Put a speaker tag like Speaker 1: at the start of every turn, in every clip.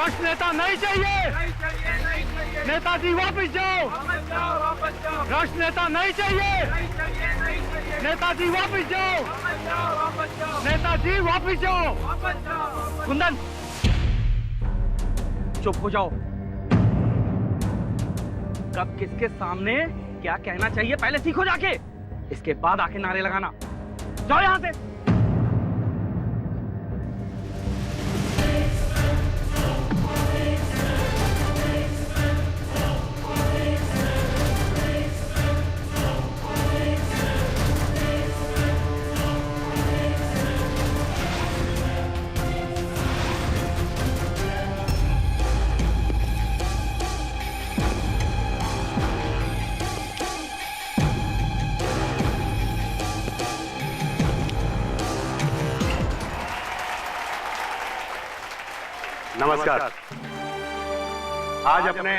Speaker 1: राष्ट्र नेता नहीं चाहिए। नेताजी वापस जाओ। राष्ट्र नेता नहीं चाहिए। नेताजी वापस जाओ। नेताजी वापस जाओ। कुंदन चुप हो जाओ। कब किसके सामने क्या कहना चाहिए पहले सीखो जाके, इसके बाद आके नारे लगाना। जाओ यहां से।
Speaker 2: नमस्कार। आज अपने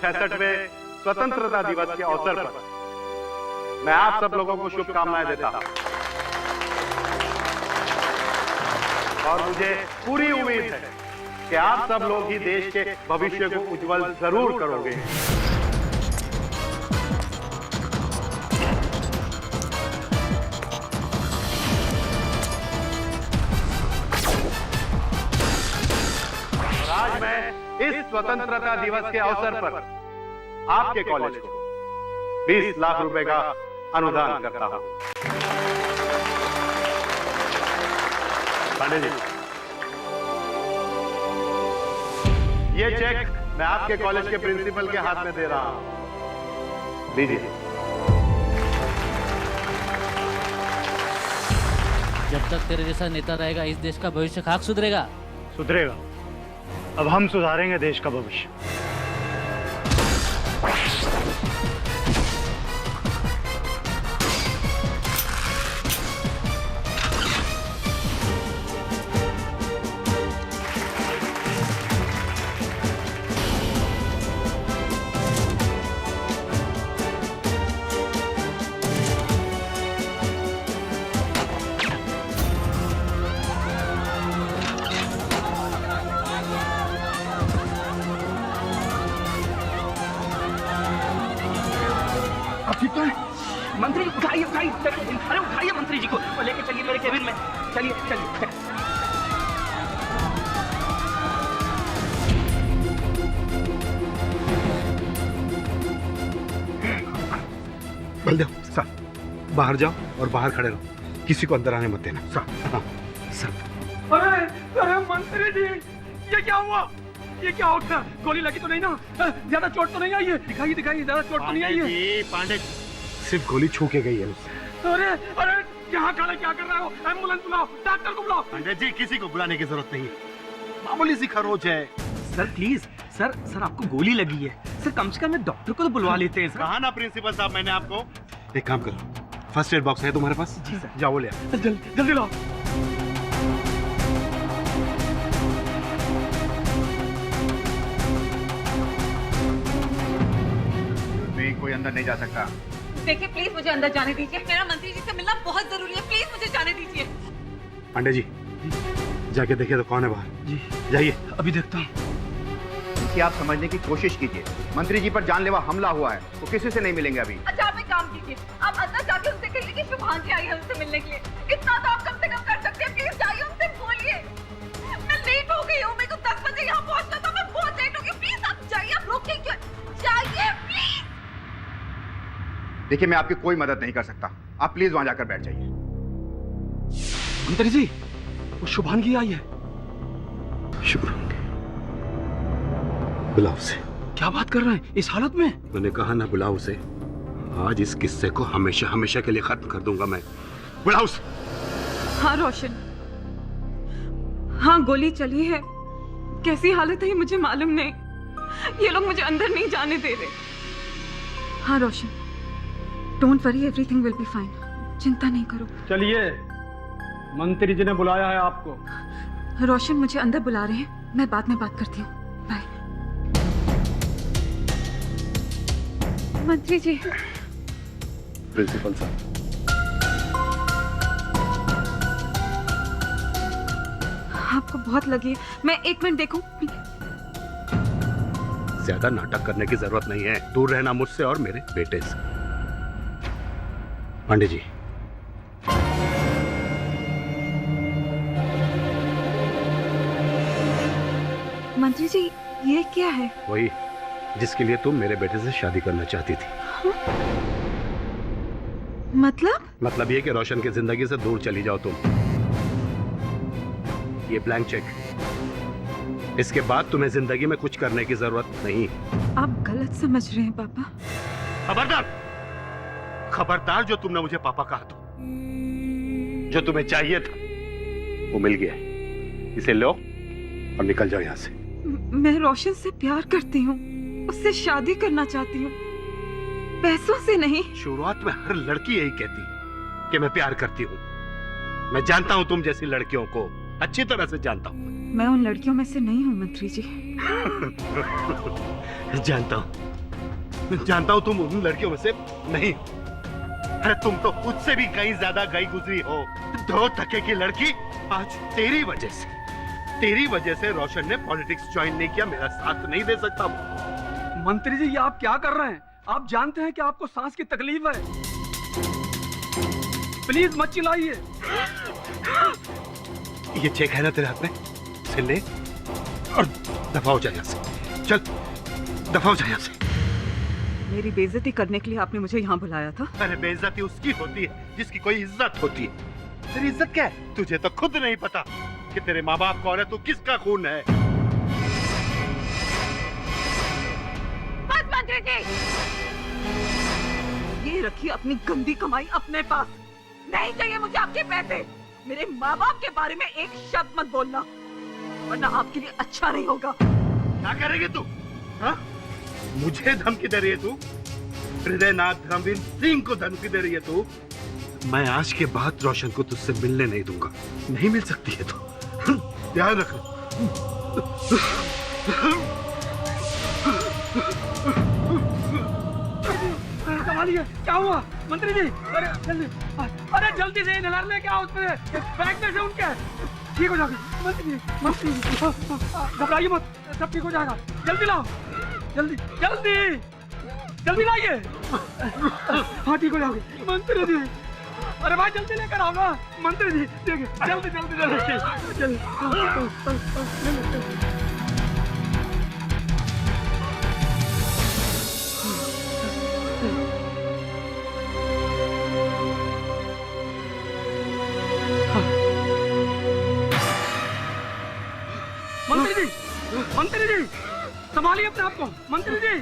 Speaker 2: 66वें स्वतंत्रता दिवस के अवसर पर मैं आप सब लोगों को शुभकामनाएं देता हूं और मुझे पूरी उम्मीद है कि आप सब लोग ही देश के भविष्य को उज्जवल जरूर करोगे। आज मैं इस स्वतंत्रता दिवस के अवसर पर आपके कॉलेज को 20 लाख रुपए का अनुदान करता हूं। पांडे जी, ये चेक मैं आपके कॉलेज के प्रिंसिपल के हाथ में दे रहा हूं। लीजिए।
Speaker 3: जब तक तेरे जैसा नेता रहेगा इस देश का भविष्य खाक सुधरेगा।
Speaker 1: सुधरेगा। अब हम सुधारेंगे देश का भविष्य।
Speaker 4: मंत्री उठाइए उठाइए, अरे उठाइए मंत्री जी को और लेके चलिए मेरे केबिन में। चलिए चलिए।
Speaker 2: बलदेव सर, बाहर जाओ और बाहर खड़े रहो, किसी को अंदर आने मत देना। सर। हाँ सर।
Speaker 4: अरे मंत्री जी, ये क्या हुआ? ये क्या हो गया? गोली लगी तो नहीं ना? ज्यादा चोट तो नहीं आई है? दिखाइए ज्यादा चोट तो नहीं आई है?
Speaker 2: पांडे, सिर्फ गोली छू के गई है।
Speaker 4: अरे अरे यहाँ खड़े क्या कर रहे हो? एम्बुलेंस बुलाओ, डॉक्टर को बुलाओ।
Speaker 2: पांडे जी, किसी को बुलाने की जरूरत नहीं, मामूली सी खरोच है।
Speaker 4: सर प्लीज, सर आपको गोली लगी है। सर कम से कम डॉक्टर को तो बुलवा लेते हैं।
Speaker 2: कहा ना प्रिंसिपल साहब मैंने आपको। एक काम करो, फर्स्ट एड बॉक्स है तुम्हारे पास?
Speaker 4: जी सर।
Speaker 2: जाओ ले आओ।
Speaker 4: जल्दी लाओ।
Speaker 2: कोई अंदर नहीं जा सकता।
Speaker 5: देखिए प्लीज मुझे अंदर जाने दीजिए। मेरा मंत्री जी से मिलना बहुत जरूरी है। प्लीज मुझे जाने दीजिए।
Speaker 2: पांडे जी, जाके देखिए तो कौन है बाहर।
Speaker 4: जी
Speaker 2: जाइए।
Speaker 4: अभी देखता हूँ।
Speaker 6: कि आप समझने की कोशिश कीजिए, मंत्री जी पर जानलेवा हमला हुआ है, वो किसी से नहीं मिलेंगे अभी।
Speaker 5: अच्छा आप एक काम कीजिए, आप अंदर जाके उनसे कहिए कि शुभांगी आई है उनसे मिलने के लिए। इतना तो आप कम से कम कर सकते हैं। प्लीज जाइए उनसे बोलिए। मैं लेट हो गई हूँ, मेरे को 10 बजे यहाँ पहुँचना था। मैं बहुत लेट हो गई। प्लीज आप जाइए, आप रोकिए क्यों? जाइए प्लीज।
Speaker 6: देखिए मैं आपकी कोई मदद नहीं कर सकता, आप प्लीज वहां जाकर बैठ जाइए।
Speaker 4: मंत्री जी, वो शुभांगी आई है।
Speaker 2: शुभांगी? बुलाओ उसे।
Speaker 4: क्या बात कर रहे हैं इस हालत में?
Speaker 2: मैंने कहा ना बुलाओ उसे। आज इस किस्से को हमेशा हमेशा के लिए खत्म कर दूंगा मैं। बुलाओ उसे।
Speaker 5: हाँ रोशन, हाँ गोली चली है। कैसी हालत है ये मुझे मालूम नहीं। ये लोग मुझे अंदर नहीं जाने दे रहे। हाँ Roshan, don't worry, everything will be fine. चिंता नहीं करो।
Speaker 1: चलिए, मंत्री जी ने बुलाया है आपको।
Speaker 5: रोशन मुझे अंदर बुला रहे हैं, मैं बाद में बात करती हूँ। बाय। मंत्री जी।
Speaker 2: प्रिंसिपल साहब।
Speaker 5: आपको बहुत लगी है। मैं 1 मिनट देखूं?
Speaker 2: ज्यादा नाटक करने की जरूरत नहीं है। दूर रहना मुझसे और मेरे बेटे से। पांडे जी,
Speaker 5: मंत्री जी, ये क्या है?
Speaker 2: वही जिसके लिए तुम मेरे बेटे से शादी करना चाहती थी।
Speaker 5: मतलब
Speaker 2: ये कि रोशन की जिंदगी से दूर चली जाओ तुम। ये ब्लैंक चेक, इसके बाद तुम्हें जिंदगी में कुछ करने की जरूरत नहीं।
Speaker 5: आप गलत समझ रहे हैं पापा।
Speaker 2: खबरदार, खबरदार, जो तुमने मुझे पापा कहा तो जो तुम्हें चाहिए था वो मिल गया। इसे लो और निकल जाओ यहाँ से।
Speaker 5: मैं रोशन से प्यार करती हूँ, उससे शादी करना चाहती हूँ, पैसों से नहीं।
Speaker 2: शुरुआत में हर लड़की यही कहती है कि मैं प्यार करती हूँ। मैं जानता हूँ तुम जैसी लड़कियों को, अच्छी तरह से जानता हूँ।
Speaker 5: मैं उन लड़कियों में से नहीं हूँ मंत्री जी।
Speaker 2: जानता हूँ तुम उन लड़कियों में से नहीं हो। अरे तुम तो उससे भी कहीं ज्यादा गई गुजरी हो। 2 टके की लड़की। आज तेरी वजह से रोशन ने पॉलिटिक्स ज्वाइन नहीं किया, मेरा साथ नहीं दे सकता।
Speaker 4: मंत्री जी, ये आप क्या कर रहे हैं? आप जानते हैं कि आपको सांस की तकलीफ है। प्लीज मत चिल्लाइए।
Speaker 2: ये चेक है ना तेरे हाथ में, इसे ले और दफा हो जाए यहाँ से। चल दफा हो जाए यहाँ से।
Speaker 5: मेरी बेइज्जती करने के लिए आपने मुझे यहाँ बुलाया था?
Speaker 2: अरे बेइज्जती उसकी होती है जिसकी कोई इज्जत होती है। तेरी इज्जत क्या है? तुझे तो खुद नहीं पता कि तेरे माँ बाप कौन है, तू किसका खून है।
Speaker 5: बस मंत्री जी, ये रखिए अपनी गंदी कमाई अपने पास। नहीं चाहिए मुझे आपके पैसे। मेरे माँ बाप के बारे में एक शब्द मत बोलना, वरना आपके लिए अच्छा नहीं होगा।
Speaker 2: क्या करेगी तू? हाँ? मुझे धमकी दे रही है तू? हृदयनाथ धर्मवीर सिंह को धमकी दे रही है तू? मैं आज के बाद रोशन को तुझसे मिलने नहीं दूंगा। नहीं मिल सकती है तो ध्यान रख।
Speaker 4: संभालिए, क्या हुआ मंत्री जी? अरे जल्दी से नहर ले, क्या उसमें बैग में से उनके ठीक हो जाएगा। मंत्री जी घबराइए मत, सब ठीक हो जाएगा। जल्दी लाओ, जल्दी लाइए। हाँ ठीक हो जाओगे मंत्री जी। अरे भाई जल्दी लेकर आओ ना मंत्री जी। देखिए जल्दी। मंत्री जी संभालिए अपने आप को। मंत्री जी।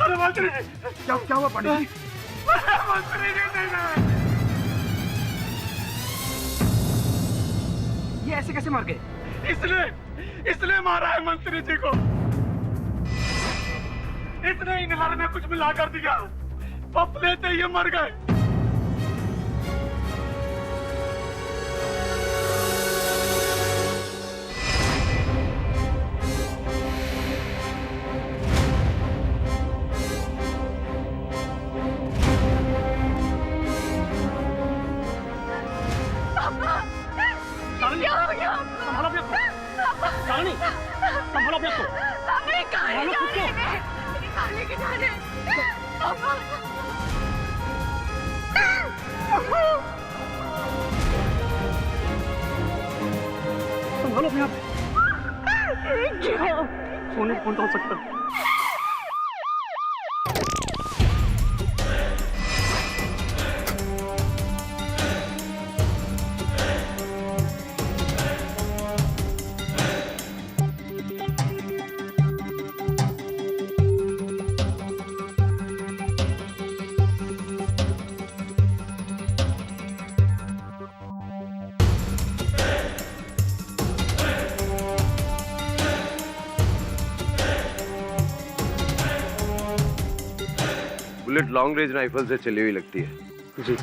Speaker 4: अरे मंत्री जी, क्या हुआ पांडे जी? मंत्री जी नहीं। ये ऐसे कैसे मर गए? इसने मारा है मंत्री जी को। इसने ही नहर में कुछ मिला कर दिया, पप लेते ही मर गए। संभालो अपने आप। सोने कौन डाल सकता है?
Speaker 7: बुलेट लॉन्ग रेंज राइफल से चली हुई लगती है।
Speaker 4: जी।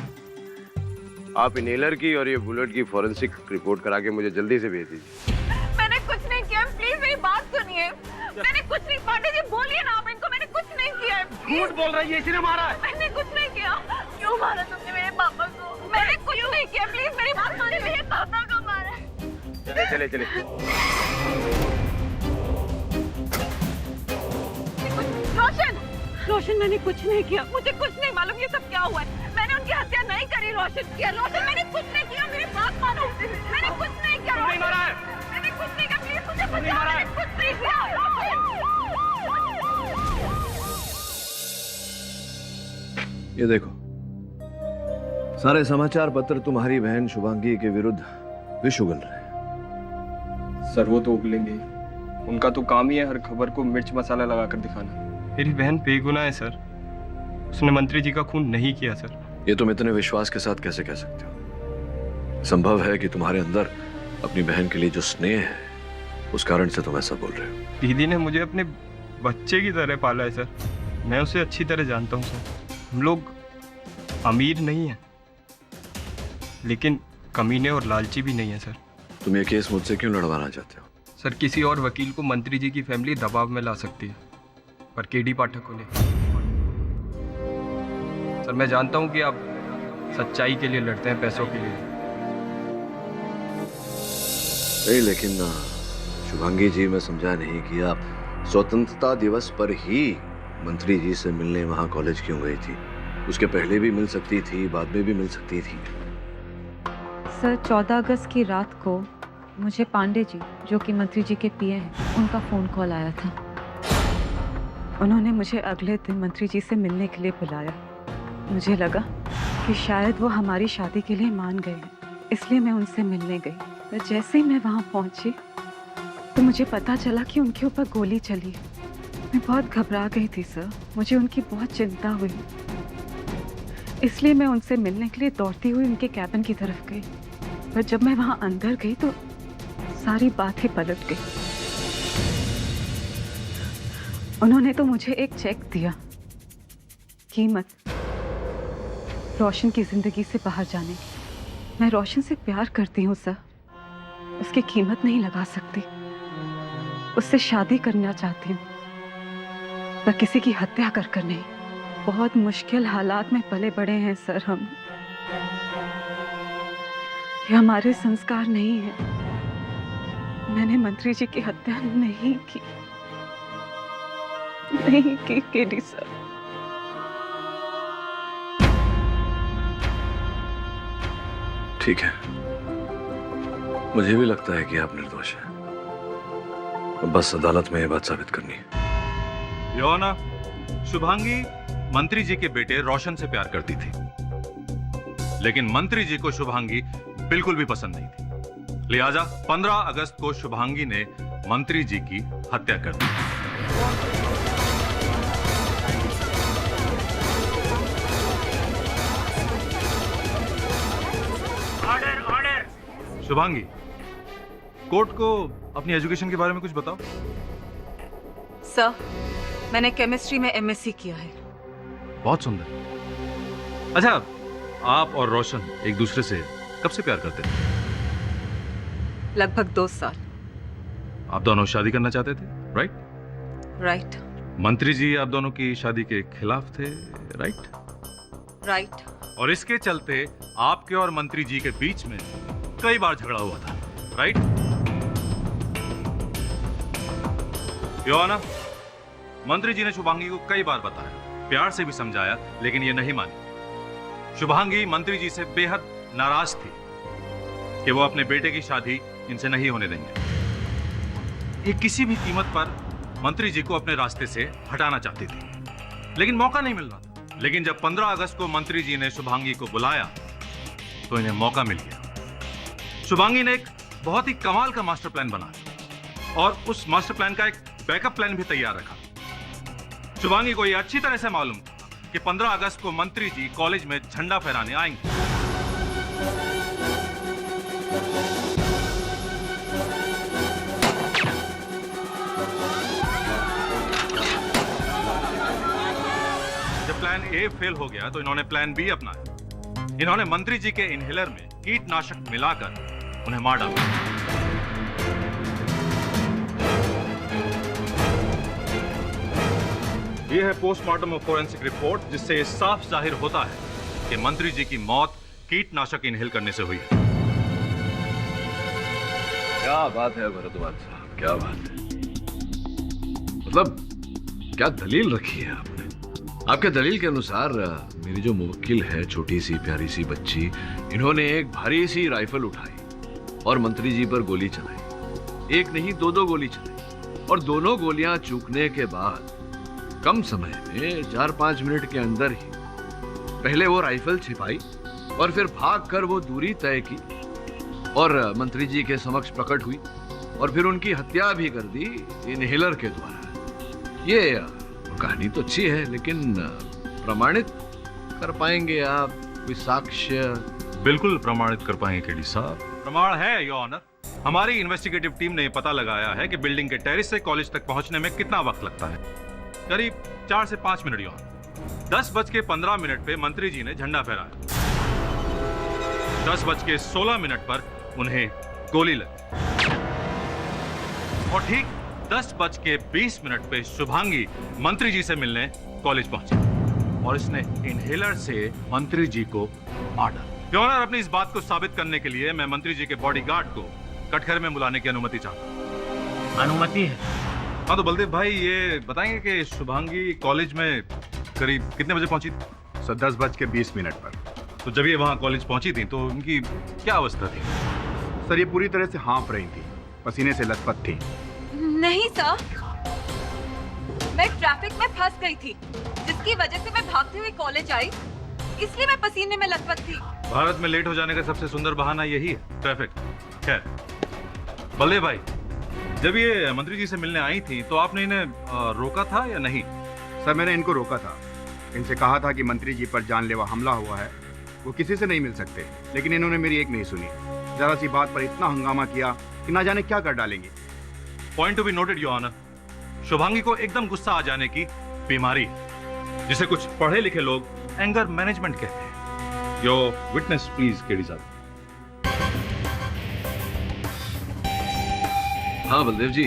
Speaker 7: आप इनहेलर की और ये बुलेट की फॉरेंसिक रिपोर्ट करा के मुझे जल्दी से भेज दीजिए।
Speaker 5: मैंने कुछ नहीं किया, प्लीज मेरी बात सुनिए। मैंने कुछ नहीं, पांडे जी बोलिए ना आप इनको, मैंने कुछ नहीं किया है।
Speaker 1: झूठ बोल रही है, इसी ने मारा है।
Speaker 5: मैंने कुछ नहीं किया। क्यों मारा तुमने मेरे पापा को? मैंने कुछ नहीं किया, प्लीज मेरी बात मानिए। मेरे पापा को मारा है।
Speaker 7: चले चले
Speaker 5: रोशन, रोशन मैंने कुछ नहीं किया, मुझे कुछ नहीं मालूम ये सब क्या हुआ है। मैंने उनकी हत्या नहीं करी रोशन। रोशन मैंने कुछ नहीं किया, मेरी बात मानो। मैंने कुछ नहीं किया।
Speaker 1: तुमने मारा है।
Speaker 5: मैंने कुछ नहीं किया, प्लीज मुझे बचाओ। मैंने कुछ नहीं किया।
Speaker 8: ये देखो, सारे समाचार पत्र तुम्हारी बहन शुभांगी के विरुद्ध विष उगल रहे हैं।
Speaker 9: सर वो तो उगलेंगे ही। उनका तो काम ही है हर खबर को मिर्च मसाला लगाकर दिखाना। मेरी बहन बेगुनाह है सर, उसने मंत्री जी का खून नहीं किया सर।
Speaker 8: ये तुम इतने विश्वास के साथ कैसे कह सकते हो? संभव है कि तुम्हारे अंदर अपनी बहन के लिए जो स्नेह है उस कारण से तुम ऐसा बोल रहे हो।
Speaker 9: दीदी ने मुझे अपने बच्चे की तरह पाला है सर, मैं उसे अच्छी तरह जानता हूँ सर। हम लोग अमीर नहीं हैं, लेकिन कमीने और लालची भी नहीं है सर।
Speaker 8: तुम ये केस मुझसे क्यों लड़वाना चाहते हो?
Speaker 9: सर किसी और वकील को मंत्री जी की फैमिली दबाव में ला सकती है, पर केडी पाठक को नहीं। सर मैं जानता हूं कि आप सच्चाई के लिए लड़ते हैं, पैसों के लिए
Speaker 8: नहीं, लेकिन शुभांगी जी, मैं समझा नहीं कि आप स्वतंत्रता दिवस पर ही मंत्री जी से मिलने वहां कॉलेज क्यों गई थी? उसके पहले भी मिल सकती थी, बाद में भी मिल सकती थी।
Speaker 5: सर 14 अगस्त की रात को मुझे पांडे जी, जो कि मंत्री जी के पीए हैं, उनका फ़ोन कॉल आया था। उन्होंने मुझे अगले दिन मंत्री जी से मिलने के लिए बुलाया। मुझे लगा कि शायद वो हमारी शादी के लिए मान गए हैं, इसलिए मैं उनसे मिलने गई। पर जैसे ही मैं वहाँ पहुँची तो मुझे पता चला कि उनके ऊपर गोली चली। मैं बहुत घबरा गई थी सर, मुझे उनकी बहुत चिंता हुई, इसलिए मैं उनसे मिलने के लिए दौड़ती हुई उनके कैबिन की तरफ गई। पर जब मैं वहाँ अंदर गई तो सारी बातें पलट गई। उन्होंने तो मुझे एक चेक दिया, कीमत रोशन की जिंदगी से बाहर जाने की। मैं रोशन से प्यार करती हूँ सर, उसकी कीमत नहीं लगा सकती। उससे शादी करना चाहती हूँ, पर किसी की हत्या कर नहीं। बहुत मुश्किल हालात में पले बड़े हैं सर हम। ये हमारे संस्कार नहीं है। मैंने मंत्री जी की हत्या नहीं की केडी सर।
Speaker 8: ठीक है, मुझे भी लगता है कि आप निर्दोष हैं। बस अदालत में ये बात साबित करनी है।
Speaker 10: योर ऑनर, शुभांगी मंत्री जी के बेटे रोशन से प्यार करती थी, लेकिन मंत्री जी को शुभांगी बिल्कुल भी पसंद नहीं थी। लिहाजा 15 अगस्त को शुभांगी ने मंत्री जी की हत्या कर दी।
Speaker 1: Order order.
Speaker 10: शुभांगी, कोर्ट को अपनी एजुकेशन के बारे में कुछ बताओ।
Speaker 5: सर, मैंने केमिस्ट्री में एमएससी किया है।
Speaker 10: बहुत सुंदर। अच्छा, आप और रोशन एक दूसरे से कब से प्यार करते थे?
Speaker 5: लगभग 2 साल।
Speaker 10: आप दोनों शादी करना चाहते थे, राइट?
Speaker 5: राइट।
Speaker 10: मंत्री जी आप दोनों की शादी के खिलाफ थे, राइट?
Speaker 5: राइट।
Speaker 10: और इसके चलते आपके और मंत्री जी के बीच में कई बार झगड़ा हुआ था, राइट? योर ऑनर, मंत्री जी ने शुभांगी को कई बार बताया, प्यार से भी समझाया, लेकिन ये नहीं मानी। शुभांगी मंत्री जी से बेहद नाराज थी कि वो अपने बेटे की शादी इनसे नहीं होने देंगे। ये किसी भी कीमत पर मंत्री जी को अपने रास्ते से हटाना चाहती थी, लेकिन मौका नहीं मिल रहा था। लेकिन जब 15 अगस्त को मंत्री जी ने शुभांगी को बुलाया तो इन्हें मौका मिल गया। शुभांगी ने एक बहुत ही कमाल का मास्टर प्लान बनाया और उस मास्टर प्लान का एक बैकअप प्लान भी तैयार रखा। शुभांगी को यह अच्छी तरह से मालूम था कि 15 अगस्त को मंत्री जी कॉलेज में झंडा फहराने आएंगे। जब प्लान ए फेल हो गया तो इन्होंने प्लान बी अपनाया। इन्होंने मंत्री जी के इनहेलर में कीटनाशक मिलाकर उन्हें मार डाला। यह है पोस्टमार्टम और फोरेंसिक रिपोर्ट, जिससे ये साफ जाहिर होता है कि मंत्री जी की मौत कीटनाशक इनहेल करने से हुई है।
Speaker 8: क्या बात है भरद्वाज साहब, क्या बात है। मतलब क्या दलील रखी है आपने? आपके दलील के अनुसार मेरी जो मुवक्किल है, छोटी सी प्यारी सी बच्ची, इन्होंने एक भारी सी राइफल उठाई और मंत्री जी पर गोली चलाई। एक नहीं, दो गोली चलाई, और दोनों गोलियां चूकने के बाद कम समय में 4-5 मिनट के अंदर ही पहले वो राइफल छिपाई और फिर भागकर वो दूरी तय की और मंत्री जी के समक्ष प्रकट हुई और फिर उनकी हत्या भी कर दी इनहेलर के द्वारा। ये कहानी तो अच्छी है, लेकिन प्रमाणित कर पाएंगे आप? कोई साक्ष्य?
Speaker 10: बिल्कुल प्रमाणित कर पाएंगे केडी साहब। प्रमाण है योर ऑनर। हमारी इन्वेस्टिगेटिव टीम ने पता लगाया है कि बिल्डिंग के टेरेस से कॉलेज तक पहुंचने में कितना वक्त लगता है। करीब 4 से 5 मिनट योर ऑनर। 10:15 पे मंत्री जी ने झंडा फहराया। 10:16 पर उन्हें गोली लगी और ठीक 10:20 पे शुभांगी मंत्री जी से मिलने कॉलेज पहुंची और इसने इनहेलर से मंत्री जी को मार डाला। योर ऑनर, अपनी इस बात को साबित करने के लिए मैं मंत्री जी के बॉडीगार्ड को कटघरे में बुलाने की अनुमति चाहता हूं।
Speaker 4: अनुमति है?
Speaker 10: हाँ तो बलदेव भाई, ये बताएंगे कि शुभांगी कॉलेज में करीब कितने बजे पहुंची थी?
Speaker 6: सर 10:20 पर।
Speaker 10: तो जब ये वहां कॉलेज पहुंची थी तो उनकी क्या अवस्था थी?
Speaker 6: सर ये पूरी तरह से हाँफ रही थी, पसीने से लथपथ थी।
Speaker 5: नहीं सर, मैं ट्रैफिक में फंस गई थी, जिसकी वजह से मैं भागते हुए कॉलेज आई, इसलिए मैं पसीने में लथपथ थी।
Speaker 10: भारत में लेट हो जाने का सबसे सुंदर बहाना यही है, ट्रैफिक। खैर बलदेव भाई, जब ये मंत्री जी से मिलने आई थी तो आपने इन्हें रोका था या नहीं?
Speaker 6: सर मैंने इनको रोका था, इनसे कहा था कि मंत्री जी पर जानलेवा हमला हुआ है, वो किसी से नहीं मिल सकते, लेकिन इन्होंने मेरी एक नहीं सुनी। जरा सी बात पर इतना हंगामा किया कि ना जाने क्या कर डालेंगे।
Speaker 10: Point to be noted your honour. Shubhangi को एकदम गुस्सा आ जाने की बीमारी है, जिसे कुछ पढ़े लिखे लोग एंगर मैनेजमेंट कहते हैं। योर विटनेस प्लीज केडी साहब।
Speaker 8: हाँ बलदेव जी,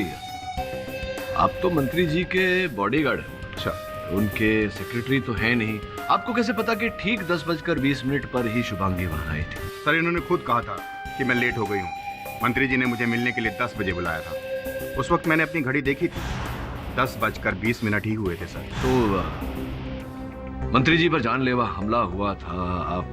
Speaker 8: आप तो मंत्री जी के बॉडीगार्ड हैं।
Speaker 6: अच्छा,
Speaker 8: उनके सेक्रेटरी तो है नहीं। आपको कैसे पता कि ठीक 10:20 पर ही शुभांगी वहां आई थी?
Speaker 6: सर इन्होंने खुद कहा था कि मैं लेट हो गई हूँ। मंत्री जी ने मुझे मिलने के लिए 10 बजे बुलाया था। उस वक्त मैंने अपनी घड़ी देखी थी, 10:20 ही हुए थे सर।
Speaker 8: तो मंत्री जी पर जानलेवा हमला हुआ था, आप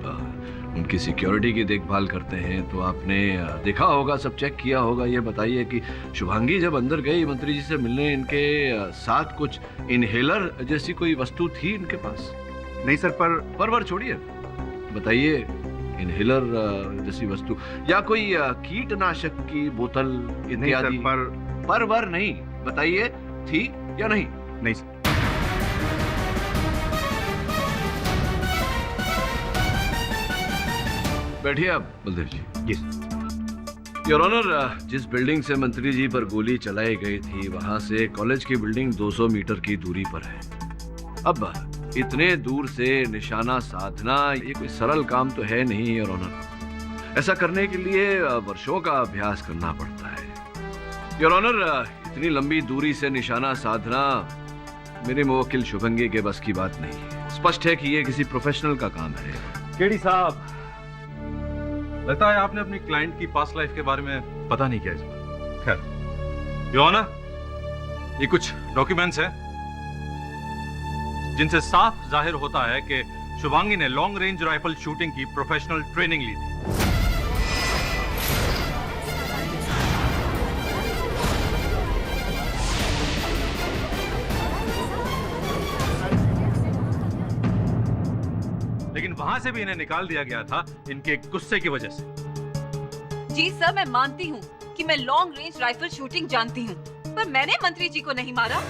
Speaker 8: उनकी सिक्योरिटी की देखभाल करते हैं, तो आपने देखा होगा, सब चेक किया होगा। ये बताइए कि शुभांगी जब अंदर गई मंत्री जी से मिलने, इनके साथ कुछ इनहेलर जैसी कोई वस्तु थी इनके पास?
Speaker 6: नहीं सर,
Speaker 8: पर छोड़िए, बताइए इनहेलर जैसी वस्तु या कोई कीटनाशक की बोतल इत्यादि? पर नहीं, बताइए थी या नहीं?
Speaker 6: नहीं सर।
Speaker 8: बैठिए आप बलदेव जी।
Speaker 6: जी
Speaker 8: योर ऑनर, जिस बिल्डिंग से मंत्री जी पर गोली चलाई गई थी, वहां से कॉलेज की बिल्डिंग 200 मीटर की दूरी पर है। अब इतने दूर से निशाना साधना ये कोई सरल काम तो है नहीं योर ऑनर। ऐसा करने के लिए वर्षों का अभ्यास करना पड़ता है। योर ऑनर, इतनी लंबी दूरी से निशाना साधना मेरी मुवक्किल शुभांगी के बस की बात नहीं है। स्पष्ट है कि ये किसी प्रोफेशनल का काम है।
Speaker 10: केडी साहब, लगता है आपने अपनी क्लाइंट की पास्ट लाइफ के बारे में पता नहीं किया इस बार। खैर योर ऑनर, ये कुछ डॉक्यूमेंट्स हैं जिनसे साफ जाहिर होता है कि शुभांगी ने लॉन्ग रेंज राइफल शूटिंग की प्रोफेशनल ट्रेनिंग ली थी। लेकिन वहां से भी इन्हें निकाल दिया गया था इनके गुस्से की वजह से।
Speaker 5: जी सर, मैं मानती हूँ कि मैं लॉन्ग रेंज राइफल शूटिंग जानती हूँ, पर मैंने मंत्री जी को नहीं मारा।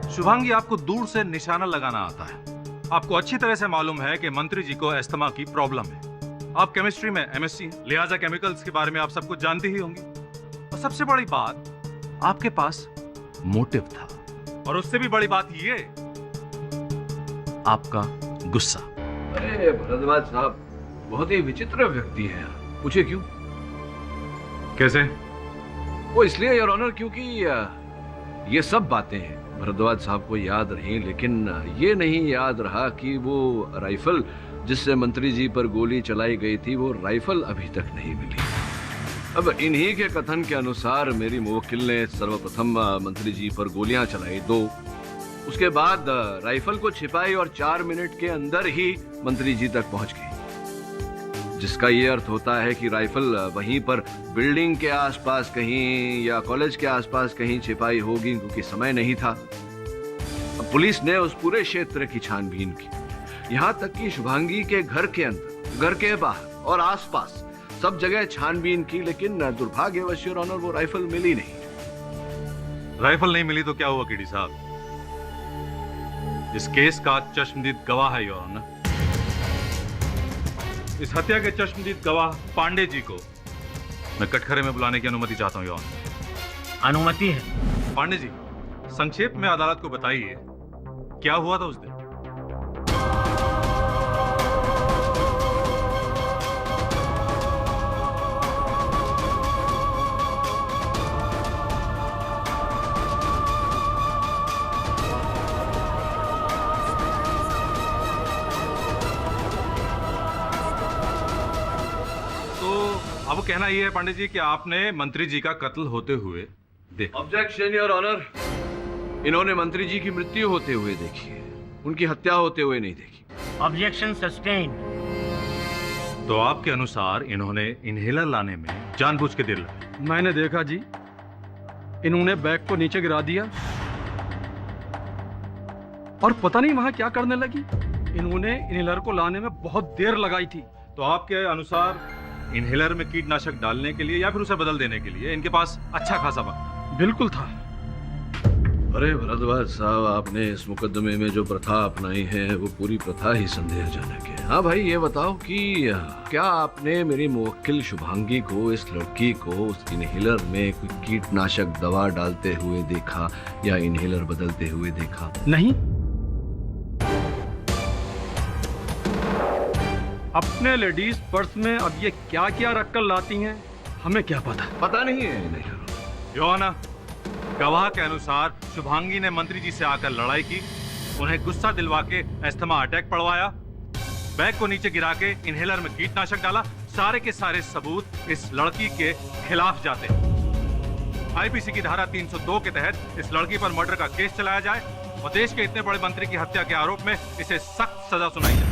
Speaker 10: शुभांगी आपको दूर से निशाना लगाना आता है। आपको अच्छी तरह से मालूम है कि मंत्री जी को अस्थमा की प्रॉब्लम है। आप केमिस्ट्री में एमएससी, लिहाजा केमिकल्स के बारे में आप सब कुछ जानती ही होंगी। और सबसे बड़ी बात, आपके पास मोटिव था। और उससे भी बड़ी बात ये आपका गुस्सा।
Speaker 8: अरे भरद्वाज साहब बहुत ही विचित्र व्यक्ति हैं। पूछे क्यों?
Speaker 10: कैसे?
Speaker 8: वो इसलिए योर ऑनर क्योंकि ये सब बातें भरद्वाज साहब को याद रही, लेकिन ये नहीं याद रहा कि वो राइफल जिससे मंत्री जी पर गोली चलाई गई थी, वो राइफल अभी तक नहीं मिली। अब इन्हीं के कथन के अनुसार मेरी मुवक्किल ने सर्वप्रथम मंत्री जी पर गोलियां चलाई 2, उसके बाद राइफल को छिपाई और 4 मिनट के अंदर ही मंत्री जी तक पहुंच गई, जिसका ये अर्थ होता है कि राइफल वहीं पर बिल्डिंग के आसपास कहीं या कॉलेज के आसपास कहीं छिपाई होगी, क्योंकि समय नहीं था। अब पुलिस ने उस पूरे क्षेत्र की छानबीन की, यहाँ तक कि शुभांगी के घर के अंदर, घर के बाहर और आसपास सब जगह छानबीन की, लेकिन दुर्भाग्यवश योर ऑनर वो राइफल मिली नहीं।
Speaker 10: राइफल नहीं मिली तो क्या हुआ केडी साहब? इस केस का चश्मदीद गवाह है योर ऑनर। इस हत्या के चश्मदीद गवाह पांडे जी को मैं कटघरे में बुलाने की अनुमति चाहता हूं योर ऑनर।
Speaker 4: अनुमति है?
Speaker 10: पांडे जी, संक्षेप में अदालत को बताइए क्या हुआ था उस दिन। अब कहना यह है पांडे जी कि आपने मंत्री जी का कत्ल होते हुए देखा।
Speaker 8: ऑब्जेक्शन योर ऑनर, इन्होंने मंत्री जी की मृत्यु होते हुए देखी है, उनकी हत्या होते हुए नहीं देखी।
Speaker 4: Objection sustained.
Speaker 10: तो आपके अनुसार इन्होंने इनहेलर लाने में जानबूझ के देर लगाई?
Speaker 4: मैंने देखा जी, इन्होंने बैग को नीचे गिरा दिया और पता नहीं वहां क्या करने लगी। इन्होंने इनहेलर को लाने में बहुत देर लगाई थी।
Speaker 10: तो आपके अनुसार इनहेलर में कीटनाशक डालने के लिए या फिर उसे बदल देने के लिए इनके पास अच्छा खासा वक्त?
Speaker 4: बिल्कुल था।
Speaker 8: अरे भरद्वाज साहब, आपने इस मुकदमे में जो प्रथा अपनाई है वो पूरी प्रथा ही संदेहजनक है। हाँ भाई, ये बताओ कि क्या आपने मेरी मुवक्किल शुभांगी को, इस लड़की को, उस इनहेलर में कोई कीटनाशक दवा डालते हुए देखा या इनहेलर बदलते हुए देखा?
Speaker 4: नहीं। अपने लेडीज पर्स में अब ये क्या क्या रखकर लाती हैं, हमें क्या पता?
Speaker 8: पता नहीं है इन्हें।
Speaker 10: योर ऑनर, गवाह के अनुसार शुभांगी ने मंत्री जी से आकर लड़ाई की, उन्हें गुस्सा दिलवा के अस्थमा अटैक पड़वाया, बैग को नीचे गिरा के इनहेलर में कीटनाशक डाला। सारे के सारे सबूत इस लड़की के खिलाफ जाते हैं। आईपीसी की धारा 302 के तहत इस लड़की पर मर्डर का केस चलाया जाए और देश के इतने बड़े मंत्री की हत्या के आरोप में इसे सख्त सजा सुनाई जाए।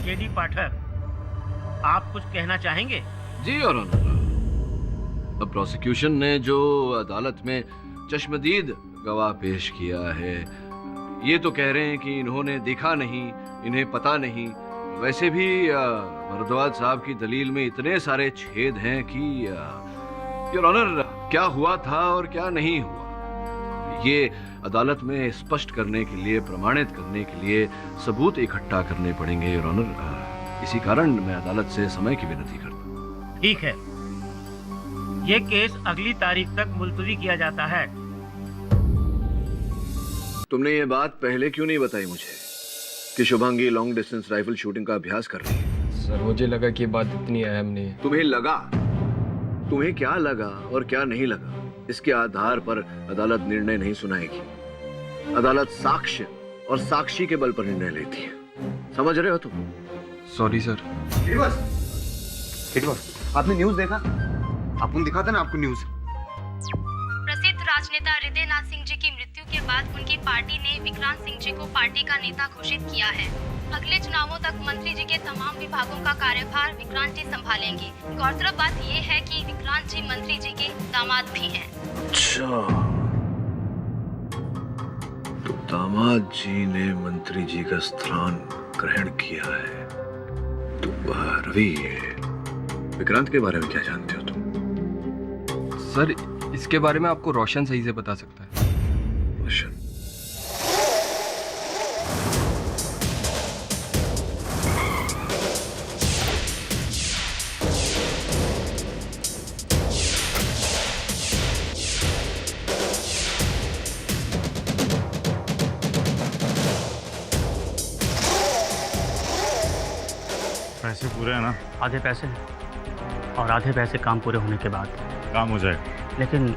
Speaker 4: केडी पाठक, आप कुछ कहना चाहेंगे?
Speaker 8: जी योर ऑनर, अब प्रोसिक्यूशन ने जो अदालत में चश्मदीद गवाह पेश किया है, ये तो कह रहे हैं कि इन्होंने देखा नहीं, इन्हें पता नहीं। वैसे भी भरद्वाज साहब की दलील में इतने सारे छेद हैं कि योर ऑनर, क्या हुआ था और क्या नहीं हुआ, ये अदालत में स्पष्ट करने के लिए, प्रमाणित करने के लिए सबूत इकट्ठा करने पड़ेंगे योर ऑनर। इसी कारण मैं अदालत से समय की विनती करता हूँ।
Speaker 4: ठीक है, ये केस अगली तारीख तक मुलतवी किया जाता है।
Speaker 8: तुमने ये बात पहले क्यों नहीं बताई मुझे कि Shubhangi long distance rifle shooting का अभ्यास कर रही है?
Speaker 9: सर, मुझे लगा कि बात इतनी अहम नहीं है।
Speaker 8: तुम्हें लगा? तुम्हें क्या लगा और क्या नहीं लगा, इसके आधार पर अदालत निर्णय नहीं सुनाएगी। अदालत साक्ष्य और साक्षी के बल पर निर्णय लेती है, समझ रहे हो तुम?
Speaker 9: Sorry sir.
Speaker 6: आपने न्यूज़ देखा? आपने दिखा था ना आपको न्यूज़।
Speaker 11: प्रसिद्ध राजनेता हृदय नाथ सिंह जी की मृत्यु के बाद उनकी पार्टी ने विक्रांत सिंह जी को पार्टी का नेता घोषित किया है। अगले चुनावों तक मंत्री जी के तमाम विभागों का कार्यभार विक्रांत जी संभालेंगे। गौरतलब बात ये है कि विक्रांत जी मंत्री जी के दामाद भी हैं।
Speaker 8: अच्छा, तो दामाद जी ने मंत्री जी का स्थान ग्रहण किया है। तो रवि, विक्रांत के बारे में क्या जानते हो तुम?
Speaker 9: सर, इसके बारे में आपको रोशन सही से बता सकता है।
Speaker 8: रोशन?
Speaker 10: पूरे हैं ना?
Speaker 1: आधे पैसे और आधे पैसे काम पूरे होने के बाद।
Speaker 10: काम हो जाएगा।
Speaker 1: लेकिन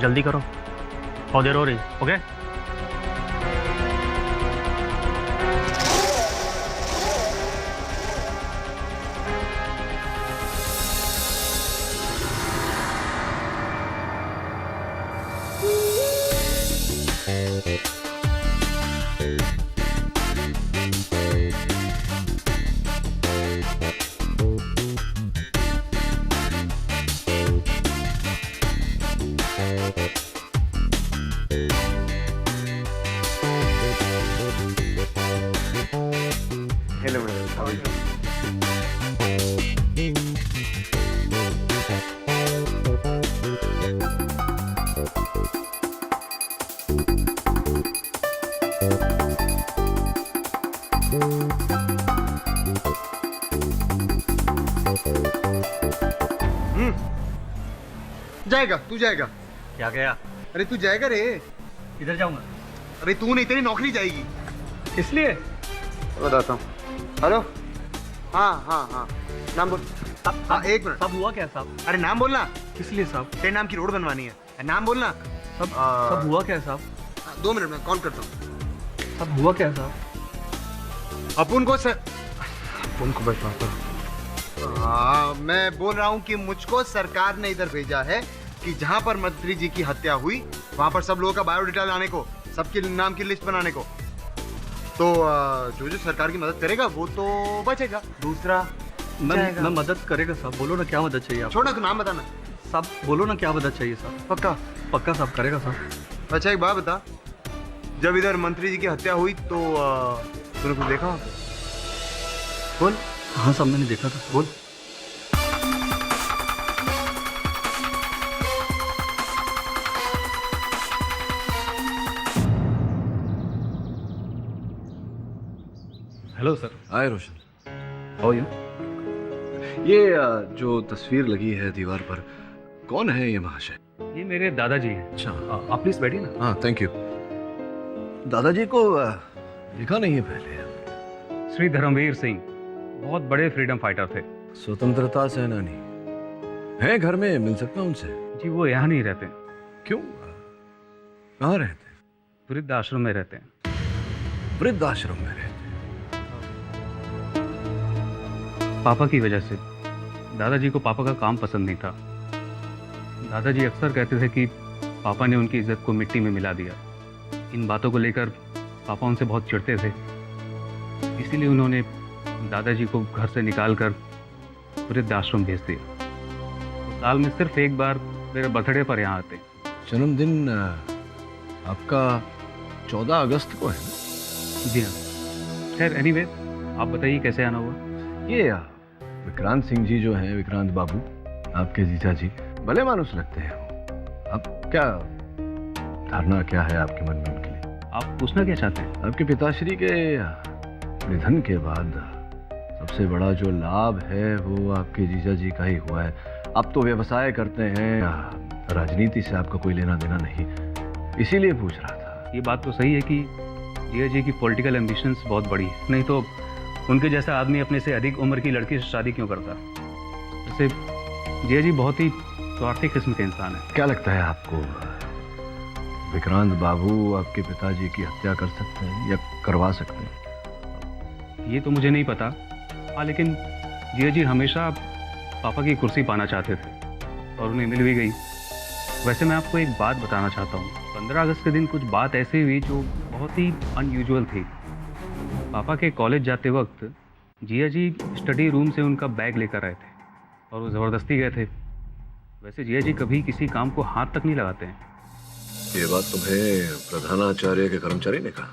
Speaker 1: जल्दी करो, और देर हो रही। Okay?
Speaker 6: Hello madam, how are you?
Speaker 12: जाएगा, तू जाएगा।
Speaker 1: क्या गया?
Speaker 12: अरे तू जाएगा रे।
Speaker 1: इधर जाऊंगा।
Speaker 12: अरे तू नहीं, तेरी नौकरी जाएगी।
Speaker 1: इसलिए
Speaker 12: बताता हूँ। हेलो। हाँ हाँ हाँ, नाम बोल। हाँ, एक मिनट।
Speaker 1: सब हुआ क्या साहब?
Speaker 12: अरे नाम बोलना।
Speaker 1: किस लिए साहब?
Speaker 12: तेरे नाम की रोड बनवानी है। नाम बोलना।
Speaker 1: सब हुआ क्या साहब?
Speaker 12: 2 मिनट में कॉल करता हूँ।
Speaker 1: सब हुआ क्या साहब?
Speaker 12: अपुन को सर, अपुन को बैठा। हाँ, मैं बोल रहा हूँ कि मुझको सरकार ने इधर भेजा है कि जहाँ पर मंत्री जी की हत्या हुई वहाँ पर सब लोगों का बायोडाटा लाने को, सबके नाम की लिस्ट बनाने को। तो जो जो सरकार की मदद करेगा वो तो बचेगा, दूसरा
Speaker 1: मैं मदद करेगा साहब। बोलो ना क्या मदद चाहिए आप?
Speaker 12: छोड़ना, तू नाम बताना
Speaker 1: साहब। बोलो ना क्या मदद चाहिए साहब?
Speaker 12: पक्का।
Speaker 1: पक्का साहब, करेगा साहब।
Speaker 12: अच्छा एक बात बता, जब इधर मंत्री जी की हत्या हुई तो तूने कुछ देखा? बोल।
Speaker 1: हाँ साहब, मैंने देखा था।
Speaker 12: बोल।
Speaker 1: Hello sir.
Speaker 8: Hi Roshan.
Speaker 1: How are you?
Speaker 8: ये जो तस्वीर लगी है दीवार पर, कौन है ये महाशय?
Speaker 1: ये मेरे दादाजी हैं।
Speaker 8: अच्छा,
Speaker 1: आप प्लीज बैठिए ना।
Speaker 8: हाँ थैंक यू। दादाजी को देखा नहीं है पहले।
Speaker 1: श्री धर्मवीर सिंह बहुत बड़े फ्रीडम फाइटर थे।
Speaker 8: स्वतंत्रता सेनानी है, घर में मिल सकता हूँ उनसे?
Speaker 1: जी वो यहाँ नहीं रहते।
Speaker 8: क्यों, कहाँ रहते?
Speaker 1: वृद्ध आश्रम में रहते हैं।
Speaker 8: वृद्ध आश्रम में रहते?
Speaker 1: पापा की वजह से। दादाजी को पापा का काम पसंद नहीं था। दादाजी अक्सर कहते थे कि पापा ने उनकी इज्जत को मिट्टी में मिला दिया। इन बातों को लेकर पापा उनसे बहुत चिढ़ते थे। इसीलिए उन्होंने दादाजी को घर से निकालकर वृद्ध आश्रम भेज दिया। तो साल में सिर्फ एक बार मेरे बर्थडे पर यहाँ आते।
Speaker 8: जन्मदिन आपका 14 अगस्त को है ना?
Speaker 1: जी हाँ। खैर एनीवे, आप बताइए कैसे आना हुआ?
Speaker 8: ये विक्रांत सिंह जी जो हैं, विक्रांत बाबू, आपके जीजा जी, भले मानुस लगते हैं। अब क्या धारणा क्या है आपके मन में उनके लिए?
Speaker 1: आप पूछना क्या चाहते हैं?
Speaker 8: आपके पिताश्री के निधन के बाद सबसे बड़ा जो लाभ है वो आपके जीजा जी का ही हुआ है। आप तो व्यवसाय करते हैं, राजनीति से आपका कोई लेना देना नहीं, इसीलिए पूछ रहा था।
Speaker 1: ये बात तो सही है कि जीजा जी की पॉलिटिकल एम्बिशंस बहुत बड़ी है, नहीं तो उनके जैसा आदमी अपने से अधिक उम्र की लड़की से शादी क्यों करता? वैसे जीजा जी बहुत ही स्वार्थी किस्म के इंसान है।
Speaker 8: क्या लगता है आपको, विक्रांत बाबू आपके पिताजी की हत्या कर सकते हैं या करवा सकते हैं?
Speaker 1: ये तो मुझे नहीं पता। हाँ, लेकिन जीजा जी हमेशा पापा की कुर्सी पाना चाहते थे और उन्हें मिल भी गई। वैसे मैं आपको एक बात बताना चाहता हूँ। 15 अगस्त के दिन कुछ बात ऐसी हुई जो बहुत ही अनयूजुअल थी। पापा के कॉलेज जाते वक्त जिया जी स्टडी रूम से उनका बैग लेकर आए थे और वो ज़बरदस्ती गए थे। वैसे जिया जी कभी किसी काम को हाथ तक नहीं लगाते हैं।
Speaker 8: ये बात तुम्हें प्रधानाचार्य के कर्मचारी ने कहा?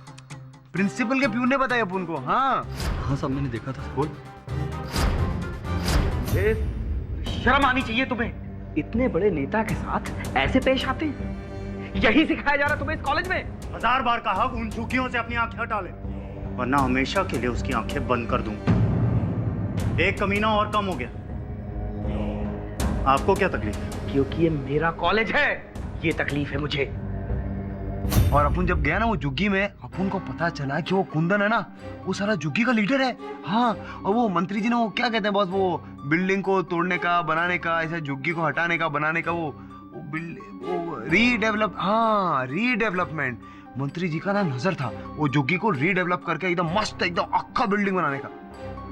Speaker 12: प्रिंसिपल के प्यून ने बताया अपन को। हाँ
Speaker 1: हाँ सब मैंने देखा था।
Speaker 12: बोल।
Speaker 1: शर्म आनी चाहिए तुम्हें। इतने बड़े नेता के साथ ऐसे पेश आते हैं? यही सिखाया जा रहा तुम्हें इस कॉलेज में?
Speaker 13: 1000 बार कहा उन झुकियों से अपनी आंखें हटा ले, वरना हमेशा के लिए उसकी आंखें बंद कर दूंगा। एक कमीना और कम हो गया। आपको क्या तकलीफ है?
Speaker 1: क्योंकि ये मेरा कॉलेज है, ये तकलीफ है मुझे।
Speaker 12: और अपन जब गया ना वो जुग्गी में, अपन को पता चला कि वो कुंदन है ना, वो सारा जुग्गी का लीडर है। हाँ, और वो मंत्री जी ने वो क्या कहते हैं बॉस, वो बिल्डिंग को तोड़ने का, बनाने का, ऐसा जुग्गी को हटाने का, बनाने का, वो रीडेवलपमेंट मंत्री जी का ना नजर था, वो जुग्गी को रीडेवलप करके एकदम मस्त, एकदम अक्का बिल्डिंग बनाने का।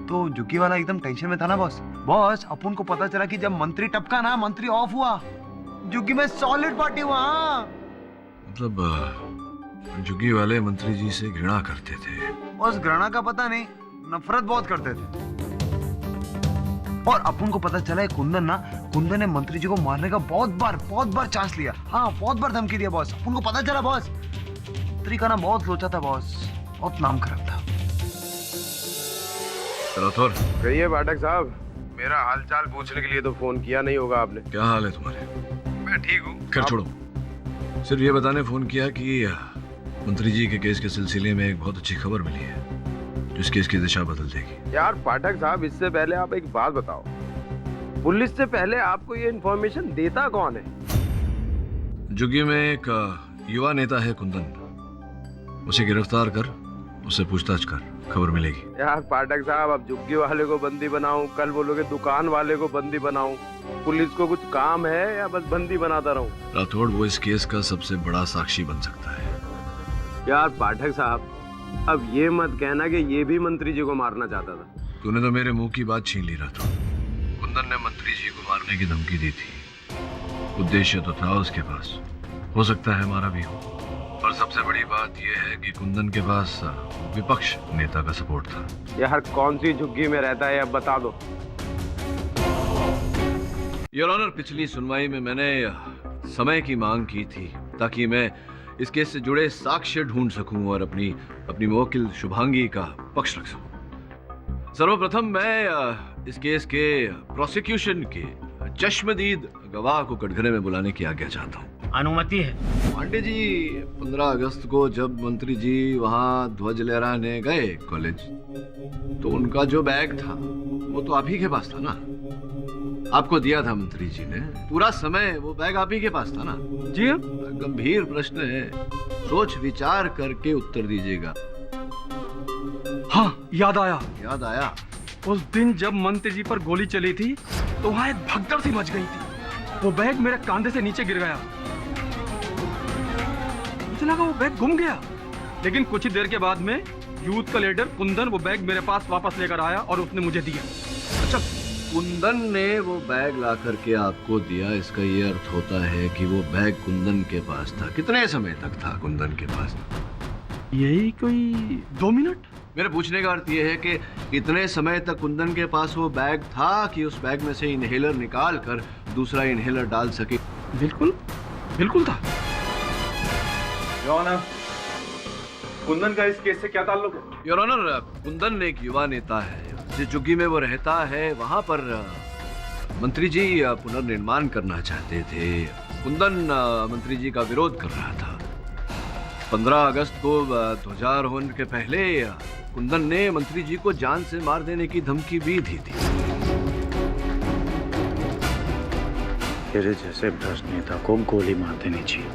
Speaker 12: तो जुग्गी वाला एकदम टेंशन में था ना बॉस। अपन को पता चला कि जब मंत्री टपका ना, मंत्री ऑफ हुआ, जुग्गी में सॉलिड पार्टी हुआ।
Speaker 8: मतलब जुग्गी वाले मंत्री जी से घृणा करते थे।
Speaker 12: बस घृणा का पता नहीं, नफरत बहुत करते थे। और अपन को पता चला कुंदन ने मंत्री जी को मारने का बहुत बार चांस लिया। हाँ, बहुत बार धमकी दिया बॉस। अपन को पता चला बॉस, मंत्री का ना बहुत लोचा था बॉस, बहुत नाम खराब था।
Speaker 8: राठौर,
Speaker 7: कहिए पाठक साहब, मेरा हालचाल पूछने के लिए तो फोन किया नहीं होगा आपने।
Speaker 8: क्या हाल है तुम्हारे?
Speaker 7: मैं ठीक हूँ।
Speaker 8: खैर छोड़ो, सिर्फ ये बताने फोन किया कि मंत्री जी के केस के सिलसिले में एक बहुत अच्छी खबर मिली है जो इस केस की दिशा बदल देगी।
Speaker 7: यार पाठक साहब, इससे पहले आप एक बात बताओ, पुलिस से पहले आपको ये इन्फॉर्मेशन देता कौन है?
Speaker 8: जुग्गी में एक युवा नेता है कुंदन, उसे गिरफ्तार कर, उससे पूछताछ कर, खबर मिलेगी।
Speaker 7: यार पाठक साहब, अब जुग्गी वाले को बंदी बनाऊं, कल बोलोगे दुकान वाले को बंदी बनाऊं, पुलिस को कुछ काम है या बस बंदी बनाता रहूं?
Speaker 8: राठौड़, वो इस केस का सबसे बड़ा साक्षी बन सकता है।
Speaker 7: यार पाठक साहब, अब ये मत कहना कि ये भी मंत्री जी को मारना चाहता था।
Speaker 8: तूने तो मेरे मुंह की बात छीन ली राठौड़। कुंदन ने मंत्री जी को मारने की धमकी दी थी, उद्देश्य तो था उसके पास, हो सकता है हमारा भी हो। और सबसे बड़ी बात यह है कि कुंदन के पास विपक्ष नेता का सपोर्ट था।
Speaker 7: यार कौन सी झुग्गी में रहता है अब बता दो।
Speaker 8: योर ऑनर, पिछली सुनवाई में मैंने समय की मांग की थी ताकि मैं इस केस से जुड़े साक्ष्य ढूंढ सकूं और अपनी मुवक्किल शुभांगी का पक्ष रख सकूं। सर्वप्रथम मैं इस केस के प्रोसिक्यूशन के चश्मदीद गवाह को कटघरे में बुलाने की आज्ञा चाहता हूं।
Speaker 13: अनुमति है।
Speaker 8: पांडे जी, 15 अगस्त को जब मंत्री जी वहां ध्वज लहराने गए कॉलेज, तो उनका जो बैग था वो तो आप ही के पास था ना? आपको दिया था मंत्री जी ने, पूरा समय वो बैग आप ही के पास था ना?
Speaker 4: जी हाँ।
Speaker 8: गंभीर प्रश्न है, सोच विचार करके उत्तर दीजिएगा।
Speaker 4: हाँ, याद आया। उस दिन जब मंत्री जी पर गोली चली थी तो वहां एक भगदड़ सी मच गई थी। वो बैग मेरे कंधे से नीचे गिर गया, मुझे लगा वो बैग गुम गया, लेकिन कुछ ही देर के बाद में यूथ का लीडर कुंदन वो बैग मेरे पास वापस लेकर आया और उसने मुझे दिया।
Speaker 8: अच्छा, कुंदन ने वो बैग ला करके आपको दिया, इसका ये अर्थ होता है कि वो बैग कुंदन के पास था। कितने समय तक था कुंदन के पास?
Speaker 4: यही कोई 2 मिनट।
Speaker 8: मेरे पूछने का अर्थ ये है कि इतने समय तक कुंदन के पास वो बैग था कि उस बैग में से इनहेलर निकाल कर दूसरा इनहेलर डाल सके।
Speaker 4: बिल्कुल था।
Speaker 10: योर ऑनर, कुंदन का इस केस से क्या ताल्लुक है?
Speaker 8: योर ऑनर, कुंदन एक युवा नेता है, जिस झुग्गी में वो रहता है वहां पर मंत्री जी पुनर्निर्माण करना चाहते थे। कुंदन मंत्री जी का विरोध कर रहा था। 15 अगस्त को ध्वजारोहण के पहले कुंदन ने मंत्री जी को जान से मार देने की धमकी भी दी थी।
Speaker 13: तेरे जैसे भ्रष्ट नेता को गोली मार देनी चाहिए।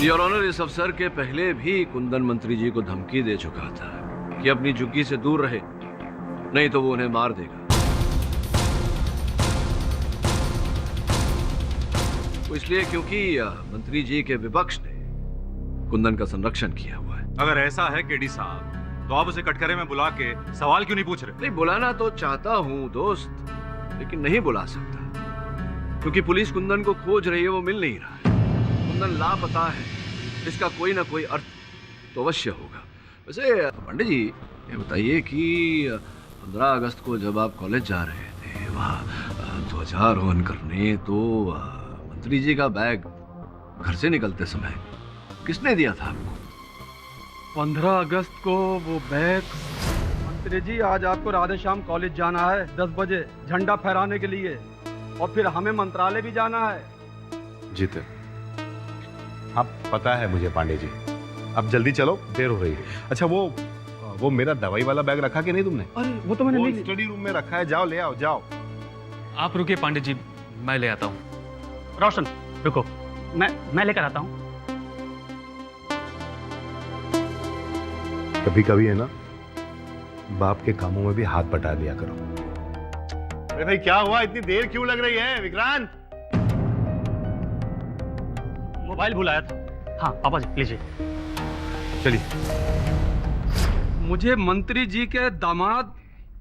Speaker 8: योर ऑनर, इस अवसर के पहले भी कुंदन मंत्री जी को धमकी दे चुका था कि अपनी झुग्गी से दूर रहे, नहीं तो वो उन्हें मार देगा। वो इसलिए क्योंकि मंत्री जी के विपक्ष ने कुंदन का संरक्षण किया हुआ है।
Speaker 10: अगर ऐसा है केडी साहब, तो आप उसे कटघरे में बुला के सवाल क्यों नहीं पूछ रहे?
Speaker 8: नहीं, बुलाना तो चाहता हूँ दोस्त, लेकिन नहीं बुला सकता क्योंकि पुलिस कुंदन को खोज रही है, वो मिल नहीं रहा है। कुंदन लापता है, इसका कोई ना कोई अर्थ तो अवश्य होगा। वैसे पंडित जी, ये बताइए कि 15 अगस्त को जब आप कॉलेज जा रहे थे वहाँ ध्वजारोहण करने, तो मंत्री जी का बैग घर से निकलते समय किसने दिया था आपको?
Speaker 4: 15 अगस्त को वो बैग। मंत्री जी, आज आपको राधेश्याम कॉलेज जाना है 10 बजे झंडा फहराने के लिए, और फिर हमें मंत्रालय भी जाना है।
Speaker 2: जीते, अब पता है मुझे पांडे जी, अब जल्दी चलो, देर हो रही है। अच्छा, वो मेरा दवाई वाला बैग रखा कि नहीं तुमने?
Speaker 4: अरे वो तो मैंने नहीं,
Speaker 2: स्टडी रूम में रखा है, जाओ ले आओ, जाओ।
Speaker 1: आप रुकिए पांडे जी, मैं ले आता हूँ।
Speaker 4: रोशन रुको, मैं लेकर आता हूँ।
Speaker 2: कभी कभी है ना, बाप के कामों में भी हाथ बटा लिया करो।
Speaker 12: अरे भाई क्या हुआ, इतनी देर क्यों लग रही है विक्रांत?
Speaker 4: मोबाइल भुलाया था। हाँ पापा जी लीजिए।
Speaker 2: चलिए।
Speaker 4: मुझे मंत्री जी के दामाद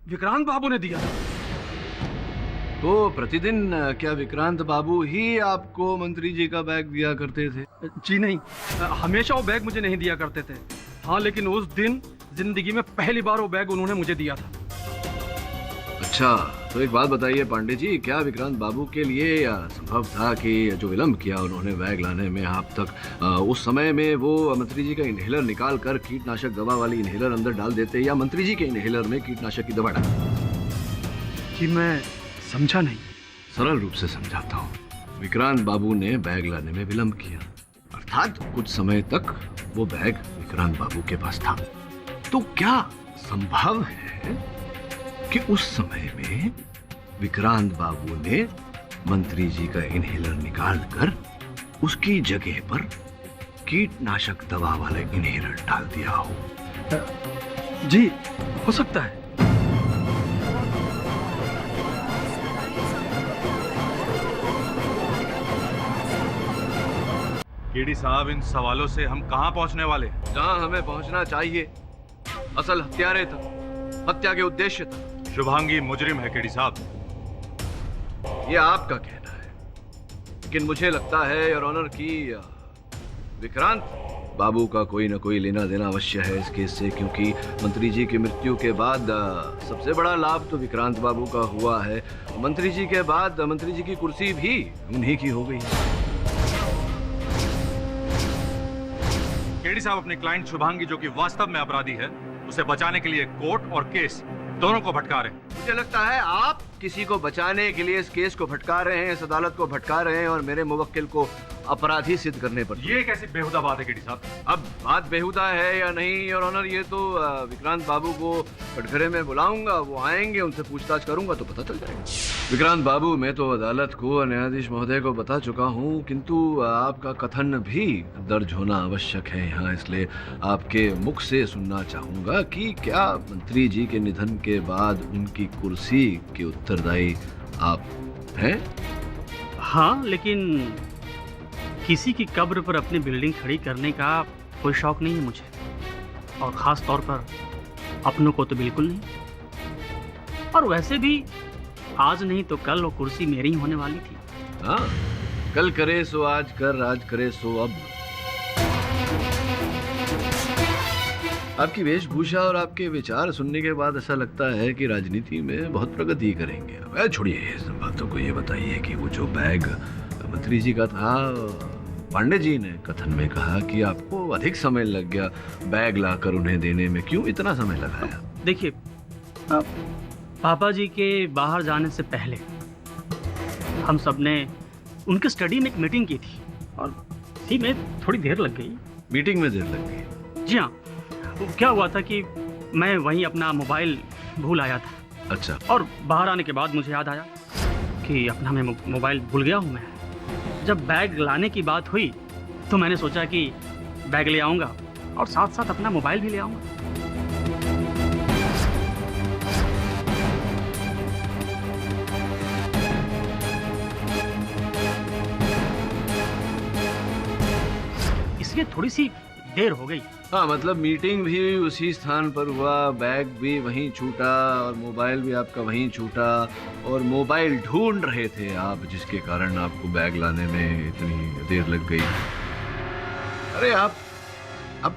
Speaker 4: विक्रांत बाबू ने दिया था।
Speaker 8: तो प्रतिदिन क्या विक्रांत बाबू ही आपको मंत्री जी का बैग दिया करते थे?
Speaker 4: जी नहीं, हमेशा वो बैग मुझे नहीं दिया करते थे। हाँ लेकिन उस दिन जिंदगी में पहली बार वो बैग उन्होंने मुझे दिया था।
Speaker 8: अच्छा, तो एक बात बताइए पांडे जी, क्या विक्रांत बाबू के लिए संभव था कि जो विलंब किया उन्होंने बैग लाने में आप तक, उस समय में वो मंत्री जी का इन्हेलर निकाल कर कीटनाशक दवा वाली इन्हेलर अंदर डाल देते या मंत्री जी के इन्हेलर में कीटनाशक की दवा डाल?
Speaker 4: जी मैं समझा नहीं।
Speaker 8: सरल रूप से समझाता हूँ। विक्रांत बाबू ने बैग लाने में विलंब किया, अर्थात कुछ समय तक वो बैग विक्रांत बाबू के पास था। तो क्या संभव है कि उस समय में विक्रांत बाबू ने मंत्री जी का इन्हेलर निकालकर उसकी जगह पर कीटनाशक दवा वाला इन्हेलर डाल दिया हो?
Speaker 4: जी हो सकता है।
Speaker 10: केडी साहब, इन सवालों से हम कहां पहुंचने वाले हैं?
Speaker 8: जहां हमें पहुंचना चाहिए, असल हत्यारे तक, हत्या के उद्देश्य तक।
Speaker 10: शुभांगी मुजरिम है केडी साहब।
Speaker 8: ये आपका कहना है, लेकिन मुझे लगता है योर ऑनर की विक्रांत बाबू का कोई ना कोई लेना देना अवश्य है इस केस से, क्योंकि मंत्री जी की मृत्यु के बाद सबसे बड़ा लाभ तो विक्रांत बाबू का हुआ है। मंत्री जी के बाद मंत्री जी की कुर्सी भी उन्हीं की हो गई।
Speaker 10: केडी साहब अपने क्लाइंट शुभांगी, जो कि वास्तव में अपराधी है, उसे बचाने के लिए कोर्ट और केस दोनों को भटका रहे हैं।
Speaker 8: मुझे लगता है आप किसी को बचाने के लिए इस केस को भटका रहे हैं, इस अदालत को भटका रहे हैं और मेरे मुवक्किल को अपराधी सिद्ध करने पर।
Speaker 10: ये कैसी बेहुदा बात है केडी साहब?
Speaker 8: अब बात बेहुदा है या नहीं योर ऑनर, ये तो विक्रांत बाबू को कटघरे में बुलाऊंगा, वो आएंगे, उनसे पूछताछ करूंगा तो पता चल जाएगा। विक्रांत बाबू, मैं तो अदालत को, न्यायाधीश महोदय को बता चुका हूँ, किंतु आपका कथन भी दर्ज होना आवश्यक है यहाँ, इसलिए आपके मुख से सुनना चाहूंगा कि क्या मंत्री जी के निधन के बाद उनकी कुर्सी के उत्तरदायी आप हैं?
Speaker 4: हाँ, लेकिन किसी की कब्र पर अपनी बिल्डिंग खड़ी करने का कोई शौक नहीं है मुझे, और ख़ास तौर पर अपनों को तो बिल्कुल नहीं। और वैसे भी आज नहीं तो कल वो कुर्सी मेरी ही होने वाली थी।
Speaker 8: हाँ, कल करे सो आज कर, आज करे सो अब। आपकी वेशभूषा और आपके विचार सुनने के बाद ऐसा लगता है कि राजनीति में बहुत प्रगति करेंगे। वह छोड़िए इस बातों को, ये बताइए कि वो जो बैग मंत्री जी का था, पांडे जी ने कथन में कहा कि आपको अधिक समय लग गया बैग लाकर उन्हें देने में, क्यों इतना समय लगाया?
Speaker 4: देखिए, पापा जी के बाहर जाने से पहले हम सब ने उनके स्टडी में एक मीटिंग की थी और इसी में थोड़ी देर लग गई।
Speaker 8: मीटिंग में देर लग गई?
Speaker 4: जी हाँ, क्या हुआ था कि मैं वहीं अपना मोबाइल भूल आया था।
Speaker 8: अच्छा।
Speaker 4: और बाहर आने के बाद मुझे याद आया कि अपना मैं मोबाइल भूल गया हूँ मैं। जब बैग लाने की बात हुई तो मैंने सोचा कि बैग ले आऊँगा और साथ साथ अपना मोबाइल भी ले आऊँगा। इसलिए थोड़ी सी देर हो गई।
Speaker 8: हाँ, मतलब मीटिंग भी उसी स्थान पर हुआ, बैग भी वहीं छूटा और मोबाइल भी आपका वहीं छूटा, और मोबाइल ढूंढ रहे थे आप, जिसके कारण आपको बैग लाने में इतनी देर लग गई। अरे आप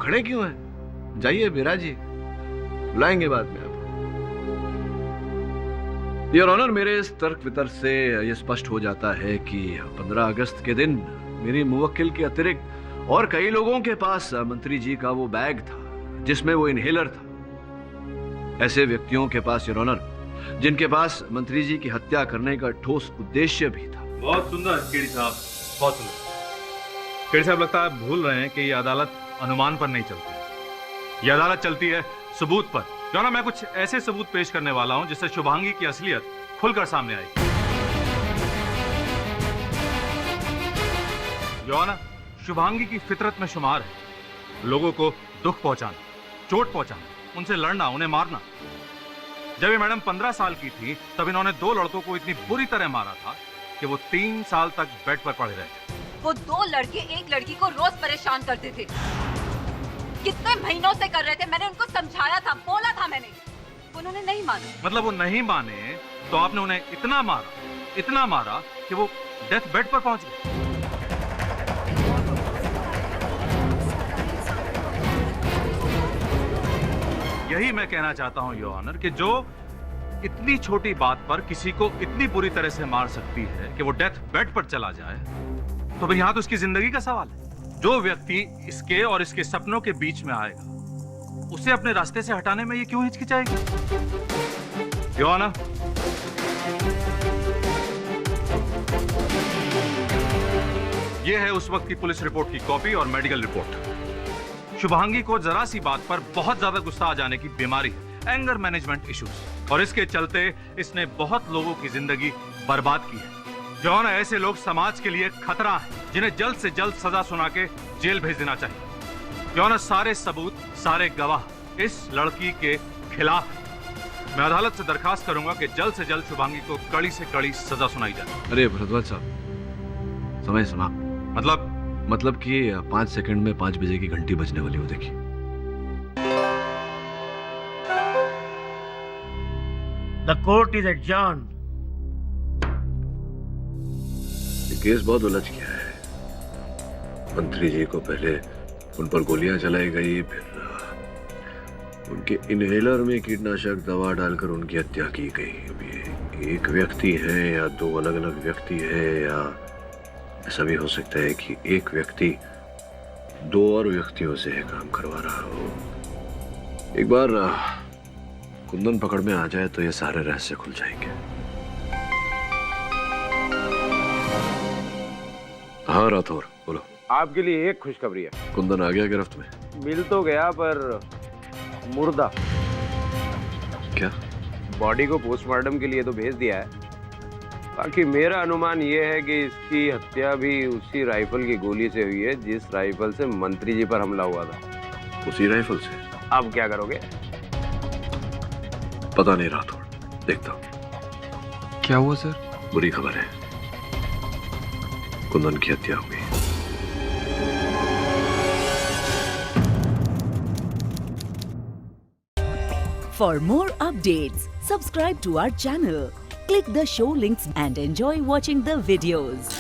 Speaker 8: खड़े क्यों हैं? जाइए बिरा जी, बुलाएंगे बाद में आपको। योर ऑनर, मेरे इस तर्क वितर्क से यह स्पष्ट हो जाता है कि 15 अगस्त के दिन मेरी मुवक्किल के अतिरिक्त और कई लोगों के पास मंत्री जी का वो बैग था जिसमें वो इन्हेलर था। ऐसे व्यक्तियों के पास योर ऑनर, जिनके पास मंत्री जी की हत्या करने का ठोस उद्देश्य भी था।
Speaker 10: बहुत सुंदर केडी साहब, बहुत सुंदर। केडी साहब, लगता है आप भूल रहे हैं कि ये अदालत अनुमान पर नहीं चलती, ये अदालत चलती है सबूत पर। योर ऑनर, मैं कुछ ऐसे सबूत पेश करने वाला हूं जिससे शुभांगी की असलियत खुलकर सामने आएगी। योर ऑनर, शुभांगी की फितरत में शुमार है लोगों को दुख पहुंचाना, चोट पहुंचाना, उनसे लड़ना, उन्हें मारना। जब ये मैडम 15 साल की थी तब इन्होंने 2 लड़कों को इतनी बुरी तरह मारा था कि वो 3 साल तक बेड पर पड़े रहे।
Speaker 5: वो 2 लड़के एक लड़की को रोज परेशान करते थे, कितने महीनों से कर रहे थे। मैंने उनको समझाया था, बोला था मैंने, उन्होंने नहीं माना।
Speaker 10: मतलब वो नहीं माने तो आपने उन्हें इतना मारा कि वो डेथ बेड पर पहुंच गए। यही मैं कहना चाहता हूं योर ऑनर कि जो इतनी छोटी बात पर किसी को इतनी बुरी तरह से मार सकती है कि वो डेथ बेड पर चला जाए, तो भाई यहां तो उसकी जिंदगी का सवाल है। जो व्यक्ति इसके और इसके सपनों के बीच में आएगा उसे अपने रास्ते से हटाने में ये क्यों हिचकिचाएगी? योर ऑनर, ये है उस वक्त की पुलिस रिपोर्ट की कॉपी और मेडिकल रिपोर्ट। शुभांगी को जरा सी बात पर बहुत ज्यादा गुस्सा आ जाने की बीमारी है, एंगर मैनेजमेंट इश्यूज, और इसके चलते इसने बहुत लोगों की जिंदगी बर्बाद की है। जो ना ऐसे लोग समाज के लिए खतरा हैं, जिन्हें जल्द से जल्द सजा सुना के जेल भेज देना चाहिए। जो ना सारे सबूत, सारे गवाह इस लड़की के खिलाफ हैं। मैं अदालत से दरखास्त करूंगा कि जल्द से जल्द शुभांगी को कड़ी से कड़ी सजा सुनाई जाए।
Speaker 8: अरे भरद्वाज साहब, समय समा। मतलब कि 5 सेकंड में 5 बजे की घंटी बजने वाली हो, देखिए।
Speaker 13: The court is adjourned.
Speaker 8: ये केस बहुत उलझ गया है। मंत्री जी को पहले उन पर गोलियां चलाई गई, फिर उनके इनहेलर में कीटनाशक दवा डालकर उनकी हत्या की गई। अब ये एक व्यक्ति है या 2 अलग अलग व्यक्ति है, या ऐसा भी हो सकता है कि एक व्यक्ति 2 और व्यक्तियों से काम करवा रहा हो। एक बार कुंदन पकड़ में आ जाए तो ये सारे रहस्य खुल जाएंगे। हाँ राठौर, बोलो।
Speaker 7: आपके लिए एक खुशखबरी है।
Speaker 8: कुंदन आ गया गिरफ्त में?
Speaker 7: मिल तो गया पर मुर्दा।
Speaker 8: क्या?
Speaker 7: बॉडी को पोस्टमार्टम के लिए तो भेज दिया है, बाकी मेरा अनुमान ये है कि इसकी हत्या भी उसी राइफल की गोली से हुई है जिस राइफल से मंत्री जी पर हमला हुआ था।
Speaker 8: उसी राइफल से?
Speaker 7: अब क्या करोगे?
Speaker 8: पता नहीं राठौर, देखता हूँ।
Speaker 9: क्या हुआ सर?
Speaker 8: बुरी खबर है, कुंदन की हत्या हुई।
Speaker 14: For more updates, subscribe to our channel, click the show links and enjoy watching the videos.